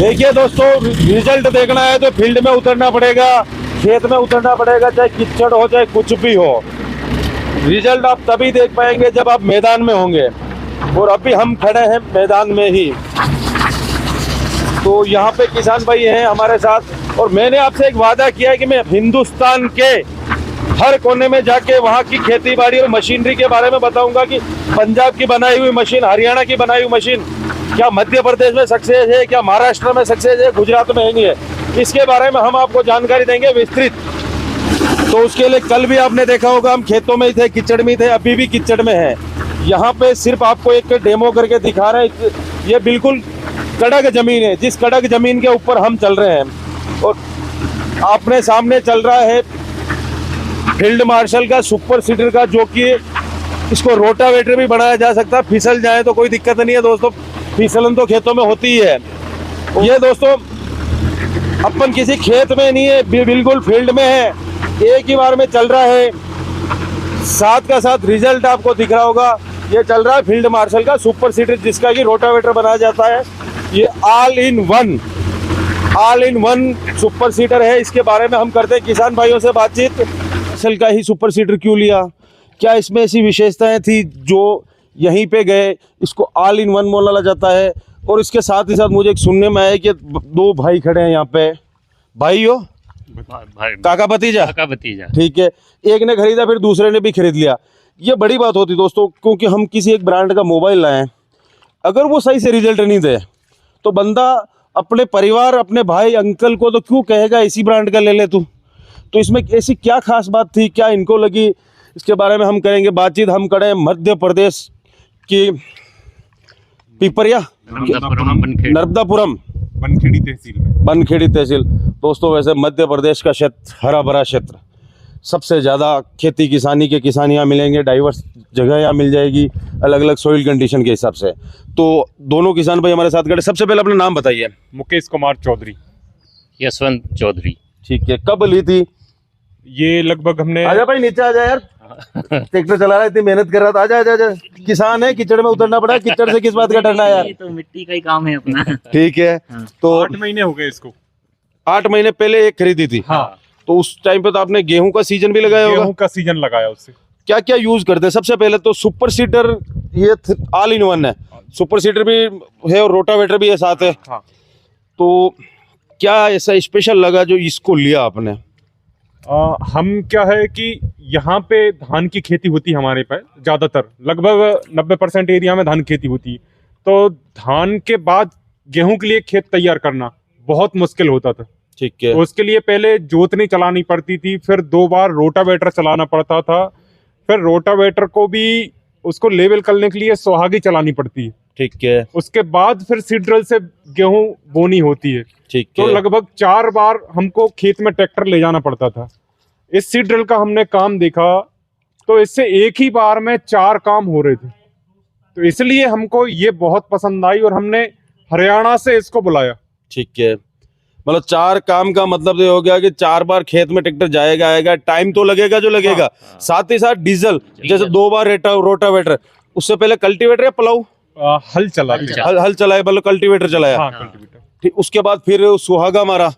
देखिए दोस्तों, रिजल्ट देखना है तो फील्ड में उतरना पड़ेगा, खेत में उतरना पड़ेगा, चाहे कीचड़ हो चाहे कुछ भी हो। रिजल्ट आप तभी देख पाएंगे जब आप मैदान में होंगे, और अभी हम खड़े हैं मैदान में ही। तो यहाँ पे किसान भाई हैं हमारे साथ, और मैंने आपसे एक वादा किया है कि मैं हिंदुस्तान के हर कोने में जाके वहाँ की खेती बाड़ी और मशीनरी के बारे में बताऊंगा कि पंजाब की बनाई हुई मशीन, हरियाणा की बनाई हुई मशीन क्या मध्य प्रदेश में सक्सेस है, क्या महाराष्ट्र में सक्सेस है, गुजरात में है नहीं है। इसके बारे में हम आपको जानकारी देंगे विस्तृत। तो उसके लिए कल भी आपने देखा होगा हम खेतों में ही थे, कीचड़ में थे, अभी भी कीचड़ में है। यहाँ पे सिर्फ आपको एक डेमो करके दिखा रहे हैं। ये बिल्कुल कड़क जमीन है, जिस कड़क जमीन के ऊपर हम चल रहे हैं, और आपने सामने चल रहा है फील्ड मार्शल का सुपर सीडर का, जो कि इसको रोटावेटर भी बनाया जा सकता है। फिसल जाए तो कोई दिक्कत नहीं है दोस्तों, फिसलन तो खेतों में होती ही है। ये दोस्तों अपन किसी खेत में नहीं है, बिल्कुल फील्ड में है, एक ही बार में चल रहा है। साथ का साथ रिजल्ट आपको दिख रहा होगा। ये चल रहा है फील्ड मार्शल का सुपर सीडर, जिसका कि रोटावेटर बनाया जाता है। ये all in one super seeder है। इसके बारे में हम करते हैं किसान भाइयों से बातचीत। मार्शल का ही सुपर सीडर क्यों लिया, क्या इसमें ऐसी विशेषताएं थी जो यहीं पे गए इसको ऑल इन वन बोला जाता है। और इसके साथ ही साथ मुझे एक सुनने में आया कि दो भाई खड़े हैं यहाँ पे, भाई हो काका भतीजा, ठीक है। एक ने खरीदा फिर दूसरे ने भी खरीद लिया। ये बड़ी बात होती दोस्तों, क्योंकि हम किसी एक ब्रांड का मोबाइल लाएं, अगर वो सही से रिजल्ट नहीं दे तो बंदा अपने परिवार, अपने भाई अंकल को तो क्यों कहेगा इसी ब्रांड का ले ले तू। तो इसमें ऐसी क्या खास बात थी, क्या इनको लगी, इसके बारे में हम करेंगे बातचीत। हम खड़े हैं मध्य प्रदेश की पिपरिया, नर्मदापुरम, बनखेड़ी तहसील। दोस्तों वैसे मध्य प्रदेश का क्षेत्र हरा भरा क्षेत्र, सबसे ज़्यादा खेती किसानी के किसान यहाँ मिलेंगे, डाइवर्स जगह यहाँ मिल जाएगी अलग अलग सॉइल कंडीशन के हिसाब से। तो दोनों किसान भाई हमारे साथ खड़े। सबसे पहले अपना नाम बताइए। मुकेश कुमार चौधरी। यशवंत चौधरी। ठीक है, कब ली थी ये? लगभग हमने, आजा भाई नीचे आ जा यार, ट्रैक्टर चला रहा है, इतनी मेहनत कर रहा था। आजा आजा आजा, किसान है, कीचड़ में उतरना पड़ा, कीचड़ से किस बात का डरना है यार, ये तो मिट्टी का ही काम है अपना। ठीक है। तो 8 महीने हो गए इसको। 8 महीने पहले एक खरीदी थी। हाँ। तो उस टाइम पे तो आपने गेहूं का सीजन भी लगाया होगा। गेहूं का सीजन लगाया उससे। क्या क्या यूज करते हैं? सबसे पहले तो सुपर सीडर, ये ऑल इन वन है, सुपर सीडर भी है और रोटावेटर भी है साथ है। हाँ। तो क्या ऐसा स्पेशल लगा जो इसको लिया आपने? हम क्या है कि यहाँ पे धान की खेती होती है हमारे पे, ज्यादातर लगभग 90% एरिया में धान खेती होती है। तो धान के बाद गेहूं के लिए खेत तैयार करना बहुत मुश्किल होता था। ठीक है। तो उसके लिए पहले जोतनी चलानी पड़ती थी, फिर 2 बार रोटावेटर चलाना पड़ता था, फिर रोटावेटर को भी उसको लेवल करने के लिए सुहागी चलानी पड़ती है। ठीक है। उसके बाद फिर सीड्रिल से गेहूं बोनी होती है। ठीक तो है। लगभग 4 बार हमको खेत में ट्रैक्टर ले जाना पड़ता था। इस सीड्रिल का हमने काम देखा तो इससे एक ही बार में 4 काम हो रहे थे। तो इसलिए हमको ये बहुत पसंद आई और हमने हरियाणा से इसको बुलाया। ठीक है, मतलब 4 काम का मतलब ये हो गया कि 4 बार खेत में ट्रैक्टर जाएगा आएगा, टाइम तो लगेगा जो लगेगा। हाँ। साथ ही साथ डीजल, जैसे 2 बार रोटावेटर, उससे पहले कल्टीवेटर या प्लाऊ, हल चला। हल चलाए, मतलब कल्टीवेटर चलाया। हाँ, कल्टीवेटर। ठीक, उसके बाद फिर सुहागा मारा,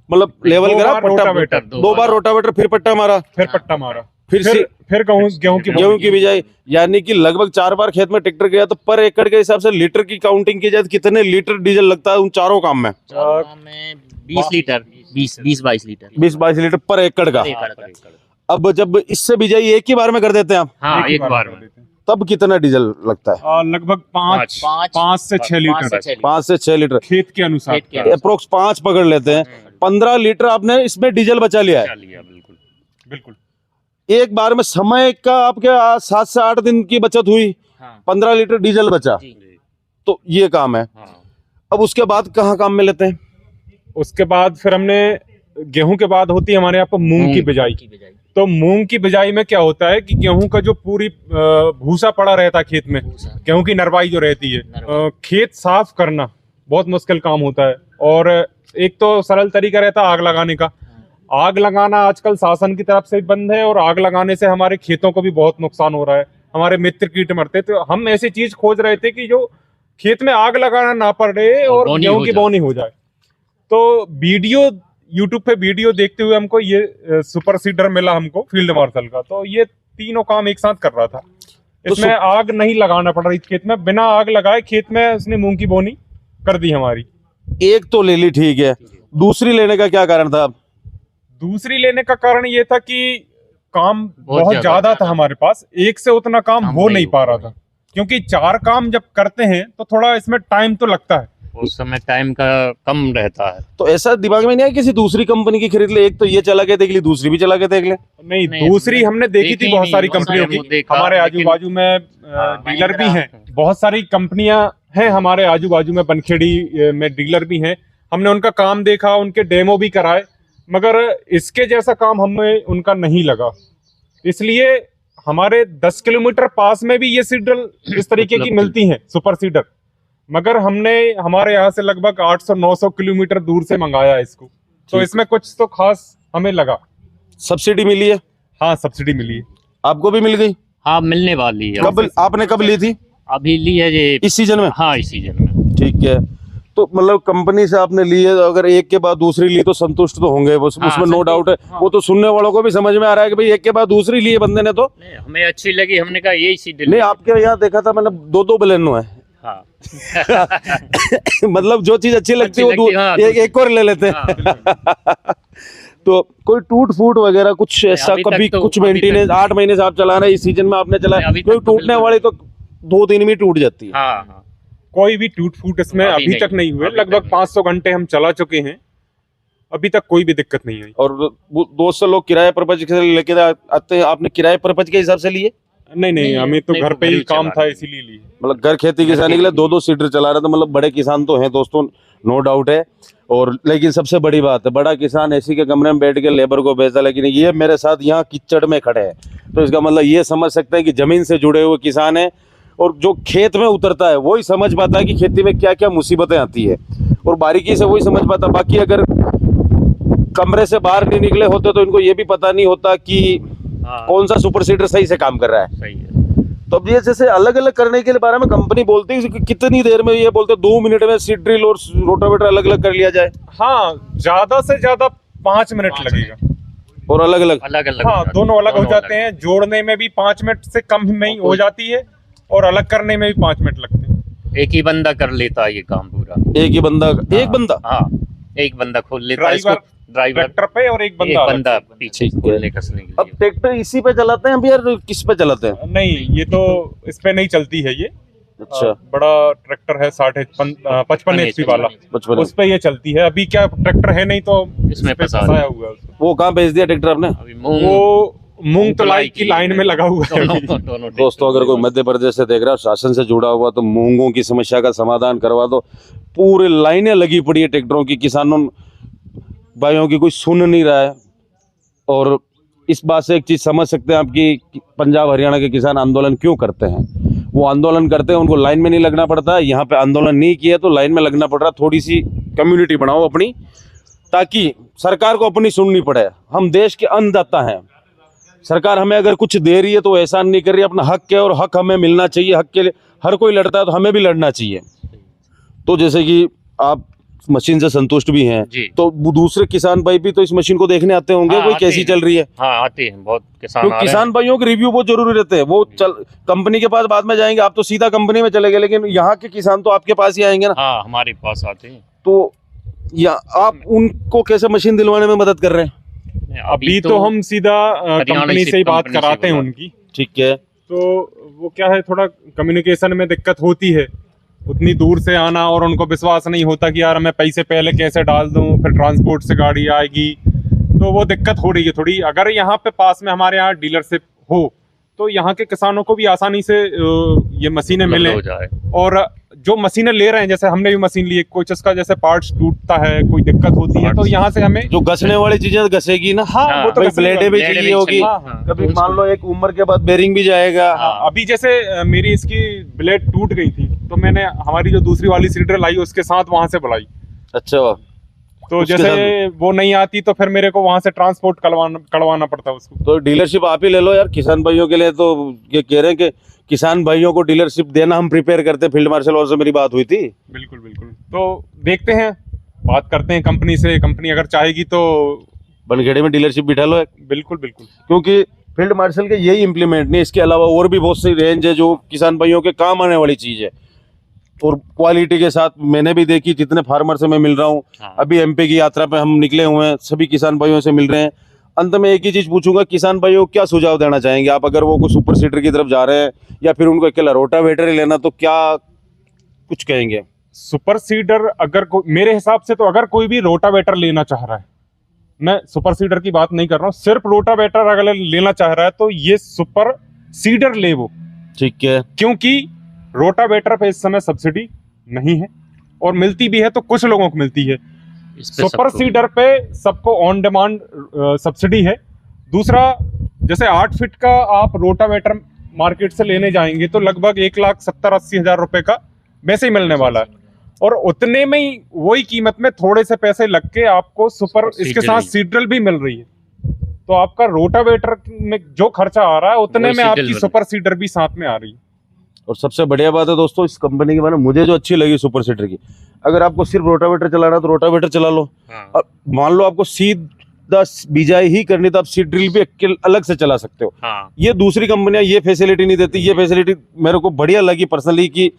मतलब लेवल करा, रोटावेटर, 2 बार रोटावेटर, फिर पट्टा मारा, फिर पट्टा मारा, फिर गेहूं की बिजाई। यानी कि लगभग 4 बार खेत में ट्रैक्टर गया। तो पर एकड़ के हिसाब से लीटर की काउंटिंग की जाए तो कितने लीटर डीजल लगता है उन चारों काम में? 20 लीटर, 20-22 लीटर, 20-22 लीटर पर एकड़ का। अब जब इससे बिजाई एक ही बार में कर देते हैं आप, हाँ, एक बार में, तब कितना डीजल लगता है? लगभग 5 से 6 लीटर, 5 से 6 लीटर खेत के अनुसार। अप्रोक्स 5 पकड़ लेते हैं। 15 लीटर आपने इसमें डीजल बचा लिया है। बिल्कुल। एक बार में समय का आपके 7 से 8 दिन की बचत हुई। 15 लीटर डीजल बचा, तो ये काम है। अब उसके बाद कहाँ काम में लेते हैं? उसके बाद फिर हमने गेहूं के बाद होती है हमारे यहाँ पर मूंग की बिजाई। तो मूंग की बिजाई में क्या होता है कि गेहूं का जो पूरी भूसा पड़ा रहता है खेत में, गेहूं की नरवाई जो रहती है, खेत साफ करना बहुत मुश्किल काम होता है। और एक तो सरल तरीका रहता है आग लगाने का। आग लगाना आजकल शासन की तरफ से बंद है और आग लगाने से हमारे खेतों को भी बहुत नुकसान हो रहा है, हमारे मित्र कीट मरते। तो हम ऐसी चीज खोज रहे थे कि जो खेत में आग लगाना ना पड़े और गेहूं की बोनी हो जाए। तो वीडियो यूट्यूब पे वीडियो देखते हुए हमको ये सुपर सीडर मिला हमको फील्ड मार्शल का, तो ये तीनों काम एक साथ कर रहा था। इसमें आग नहीं लगाना पड़ रही खेत में, बिना आग लगाए खेत में उसने मूंग की बोनी कर दी हमारी। एक तो ले ली, ठीक है, दूसरी लेने का क्या कारण था? दूसरी लेने का कारण ये था कि काम बहुत ज्यादा था हमारे पास, एक से उतना काम हो नहीं पा रहा था, क्योंकि 4 काम जब करते हैं तो थोड़ा इसमें टाइम तो लगता है, उस समय टाइम का कम रहता है। तो ऐसा दिमाग में नहीं आया किसी दूसरी कंपनी की खरीद ले, एक तो ये चला के देख ली, दूसरी भी चला के देख ले? नहीं, दूसरी हमने देखी थी बहुत सारी कंपनियों की, हमारे आजू बाजू में डीलर भी हैं, बहुत सारी कंपनियां हैं हमारे आजू बाजू में, बनखेड़ी में डीलर भी हैं। हमने उनका काम देखा, उनके डेमो भी कराए, मगर इसके जैसा काम हमें उनका नहीं लगा। इसलिए हमारे 10 किलोमीटर पास में भी ये सीडर इस तरीके की मिलती हैं, सुपर सीडर, मगर हमने हमारे यहाँ से लगभग 800-900 किलोमीटर दूर से मंगाया इसको, तो इसमें कुछ तो खास हमें लगा। सब्सिडी मिली है? हाँ, सब्सिडी मिली है। आपको भी मिल गई? हाँ, मिलने वाली है। कब आपने कब ली थी? अभी ली है ये इस सीजन में? हाँ, इस सीजन में। ठीक है, तो मतलब कंपनी से आपने ली है, अगर एक के बाद दूसरी ली तो संतुष्ट तो होंगे, उसमें नो डाउट है। वो तो सुनने वालों को भी समझ में आ रहा है कि भाई एक के बाद दूसरी ली है बंदे ने, तो हमें अच्छी लगी, हमने कहा यही सीडर। नहीं, आपके यहाँ देखा था मैंने 2-2 बलेनो है। हाँ। मतलब जो चीज अच्छी लगती है वो हाँ, एक और ले लेते हैं। तो कोई टूट फूट वगैरह कुछ ऐसा कभी तो, कुछ मेंटेनेंस 8 महीने से आप चला रहे हैं, इस सीजन में आपने चलाया, कोई टूटने वाली तो 2-3 में टूट जाती है? हाँ, हाँ। कोई भी टूट फूट इसमें अभी तक नहीं हुए। लगभग 500 घंटे हम चला चुके हैं, अभी तक कोई भी दिक्कत नहीं आई। और 200 लोग किराए पर्पज से लेके आते हैं, आपने किराए पर्पज के हिसाब से लिए? नहीं, हमें तो घर पे ही काम था, इसीलिए लिए। मतलब घर खेती किसानी के लिए 2-2 सीटर चला रहे, तो मतलब बड़े किसान तो हैं दोस्तों, नो डाउट है। और लेकिन सबसे बड़ी बात है, बड़ा किसान एसी के कमरे में बैठ के लेबर को भेजता, लेकिन ये मेरे साथ यहाँ कीचड़ में खड़े हैं, तो इसका मतलब ये समझ सकते हैं कि जमीन से जुड़े हुए किसान है, और जो खेत में उतरता है वही समझ पाता है कि खेती में क्या क्या मुसीबतें आती है, और बारीकी से वही समझ पाता। बाकी अगर कमरे से बाहर नहीं निकले होते तो इनको ये भी पता नहीं होता कि कौन सा सुपर सीडर सही से काम कर रहा है। सही है। तो अब ये जैसे अलग अलग करने के बारे में कंपनी बोलती है कि कितनी देर में, ये बोलते 2 मिनट में सीड ड्रिल और रोटावेटर अलग अलग कर लिया जाए? हाँ, ज्यादा से ज्यादा 5 मिनट लगेगा। और अलग अलग? हाँ, दोनों अलग हो जाते हैं। जोड़ने में भी 5 मिनट से कम में ही हो जाती है, और अलग करने में भी 5 मिनट लगते हैं। एक ही बंदा कर लेता है ये काम पूरा। एक ही बंदा? एक बंदा? हाँ, एक बंदा खोल लेता है, ड्राइवर ट्रैक्टर पे, और एक बंदा पीछे खोलने कसने के लिए। अब ट्रैक्टर इसी पे चलाते हैं यार, किस पे चलाते हैं? नहीं, ये तो इस पे नहीं चलती है ये। अच्छा। बड़ा ट्रैक्टर है 55 HP वाला, 55 उस पे ये चलती है। अभी क्या ट्रैक्टर है नहीं, तो इसमें फंसाया हुआ है उसको। वो कहाँ भेज दिया ट्रैक्टर आपने? वो मूंग तलाई की लाइन में लगा हुआ है। दोस्तों, अगर कोई मध्य प्रदेश से देख रहा है, शासन से जुड़ा हुआ, तो मूंगों की समस्या का समाधान करवा दो। पूरे लाइनें लगी पड़ी है ट्रैक्टरों की, किसानों भाइयों की कोई सुन नहीं रहा है। और इस बात से एक चीज समझ सकते हैं आप कि पंजाब हरियाणा के किसान आंदोलन क्यों करते हैं। वो आंदोलन करते हैं, उनको लाइन में नहीं लगना पड़ता है। यहाँ पे आंदोलन नहीं किया तो लाइन में लगना पड़ रहा। थोड़ी सी कम्युनिटी बनाओ अपनी, ताकि सरकार को अपनी सुननी पड़े। हम देश के अन्नदाता हैं, सरकार हमें अगर कुछ दे रही है तो एहसान नहीं कर रही, अपना हक है और हक हमें मिलना चाहिए। हक के लिए हर कोई लड़ता है, तो हमें भी लड़ना चाहिए। तो जैसे कि आप मशीन से संतुष्ट भी हैं, तो दूसरे किसान भाई भी तो इस मशीन को देखने आते होंगे, कोई कैसी चल रही है। हाँ, आते हैं बहुत किसान। तो किसान भाइयों के रिव्यू बहुत जरूरी रहते हैं। वो कंपनी के पास बाद में जाएंगे, आप तो सीधा कंपनी में चले गए, लेकिन यहाँ के किसान तो आपके पास ही आएंगे ना। हाँ, हमारे पास आते हैं। तो या आप उनको कैसे मशीन दिलवाने में मदद कर रहे हैं? अभी तो हम सीधा कंपनी से ही बात कराते हैं उनकी। ठीक है। तो वो क्या है, थोड़ा कम्युनिकेशन में दिक्कत होती है, उतनी दूर से आना, और उनको विश्वास नहीं होता कि यार मैं पैसे पहले कैसे डाल दूं, फिर ट्रांसपोर्ट से गाड़ी आएगी, तो वो दिक्कत हो रही है थोड़ी। अगर यहाँ पे पास में हमारे यहाँ डीलरशिप हो तो यहाँ के किसानों को भी आसानी से ये मशीनें मिले। और जो मशीनें ले रहे हैं, जैसे हमने भी मशीन ली, कुछ इसका जैसे पार्ट्स टूटता है, कोई दिक्कत होती है, तो यहाँ से हमें जो घसने वाली चीजें घसेगी ना। हाँ, वो तो ब्लेडें भी चाहिए होगी। कभी मान लो एक उम्र के बाद बेरिंग भी जाएगा। अभी जैसे मेरी इसकी ब्लेड टूट गई थी, तो मैंने हमारी जो दूसरी वाली सीडर लाई उसके साथ वहां से बुलाई। अच्छा। तो जैसे वो नहीं आती तो फिर मेरे को वहां से ट्रांसपोर्ट करवाना पड़ता है उसको। तो डीलरशिप आप ही ले लो यार किसान भाइयों के लिए। तो ये कह रहे हैं कि किसान भाइयों को डीलरशिप देना हम प्रिपेयर करते। फील्ड मार्शल और से मेरी बात हुई थी। बिल्कुल बिल्कुल। तो देखते हैं बात करते हैं कंपनी से, कंपनी अगर चाहेगी तो बनखेड़े में डीलरशिप बिठा लो। बिल्कुल बिल्कुल। क्योंकि फील्ड मार्शल के यही इम्प्लीमेंट नहीं, इसके अलावा और भी बहुत सी रेंज है जो किसान भाइयों के काम आने वाली चीज है, और क्वालिटी के साथ मैंने भी देखी, जितने फार्मर से मैं मिल रहा हूँ। हाँ। अभी एमपी की यात्रा पे हम निकले हुए हैं, सभी किसान भाइयों से मिल रहे हैं। अंत में एक ही चीज पूछूंगा, किसान भाइयों को क्या सुझाव देना चाहेंगे आप, अगर वो कोई सुपर सीडर की तरफ जा रहे हैं या फिर उनको अकेला रोटावेटर ही लेना, तो क्या कुछ कहेंगे? सुपर सीडर अगर मेरे हिसाब से तो अगर कोई भी रोटावेटर लेना चाह रहा है, मैं सुपर सीडर की बात नहीं कर रहा हूँ, सिर्फ रोटावेटर अगर लेना चाह रहा है तो ये सुपर सीडर ले वो। ठीक है। क्योंकि रोटावेटर पे इस समय सब्सिडी नहीं है, और मिलती भी है तो कुछ लोगों को मिलती है। इस पे सुपर सबको- सीडर पे सबको ऑन डिमांड सब्सिडी है। दूसरा, जैसे 8 फीट का आप रोटावेटर मार्केट से लेने जाएंगे तो लगभग 1,70,80,000 रुपए का वैसे ही मिलने वाला है, और उतने में ही वही कीमत में थोड़े से पैसे लग के आपको सुपर इसके सीडर साथ भी। सीडर भी मिल रही है। तो आपका रोटावेटर में जो खर्चा आ रहा है उतने वही में सीडर आपकी मिल- सुपर सीडर भी साथ में आ रही है। और सबसे बढ़िया बात है दोस्तों इस कंपनी के बारे में मुझे जो अच्छी लगी सुपर सीडर की, अगर आपको सिर्फ रोटावेटर चलाना है तो रोटावेटर चला लो, हाँ। और मान लो आपको सीधा बिजाई ही करनी तो आप सीड ड्रिल भी अलग से चला सकते हो। हाँ। ये दूसरी कंपनियां ये फैसिलिटी नहीं देती। ये फैसिलिटी मेरे को बढ़िया लगी पर्सनली कि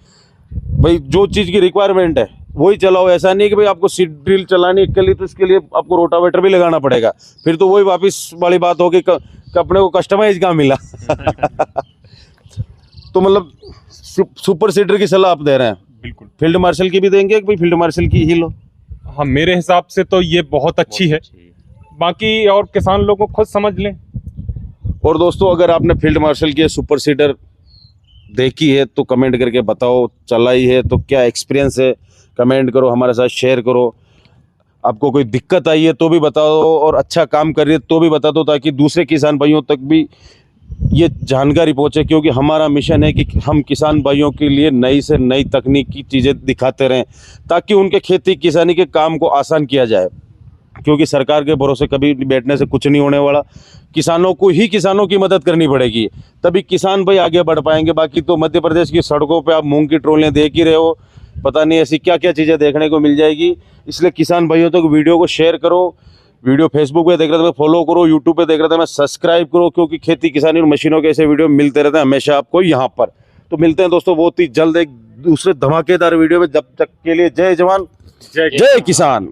भाई जो चीज की रिक्वायरमेंट है वही चलाओ। ऐसा नहीं कि भाई आपको सीड ड्रिल चलानी के लिए तो इसके लिए आपको रोटावेटर भी लगाना पड़ेगा, फिर तो वही वापस वाली बात होगी कि अपने को कस्टमाइज कहाँ मिला। तो मतलब सुपर सीडर की सलाह आप दे रहे हैं, बिल्कुल। फील्ड मार्शल की भी देंगे कि भाई फील्ड मार्शल की ही लो? हाँ, मेरे हिसाब से तो ये बहुत अच्छी है, बाकी और किसान लोगों को खुद समझ लें। और दोस्तों अगर आपने फील्ड मार्शल की सुपर सीडर देखी है तो कमेंट करके बताओ, चलाई है तो क्या एक्सपीरियंस है, कमेंट करो, हमारे साथ शेयर करो। आपको कोई दिक्कत आई है तो भी बता दो, और अच्छा काम कर रही है तो भी बता दो, ताकि दूसरे किसान भाइयों तक भी ये जानकारी पहुंचे। क्योंकि हमारा मिशन है कि हम किसान भाइयों के लिए नई से नई तकनीक की चीज़ें दिखाते रहें, ताकि उनके खेती किसानी के काम को आसान किया जाए। क्योंकि सरकार के भरोसे कभी बैठने से कुछ नहीं होने वाला, किसानों को ही किसानों की मदद करनी पड़ेगी, तभी किसान भाई आगे बढ़ पाएंगे। बाकी तो मध्य प्रदेश की सड़कों पे आप मूंग की ट्रोलियां देख ही रहे हो, पता नहीं ऐसी क्या क्या चीज़ें देखने को मिल जाएगी। इसलिए किसान भाइयों तक वीडियो को शेयर करो। वीडियो फेसबुक पे देख रहे थे फॉलो करो, यूट्यूब पे देख रहे थे मैं सब्सक्राइब करो, क्योंकि खेती किसानी और मशीनों के ऐसे वीडियो मिलते रहते हैं हमेशा आपको यहाँ पर। तो मिलते हैं दोस्तों बहुत ही जल्द एक दूसरे धमाकेदार वीडियो में। जब तक के लिए जय जवान जय किसान।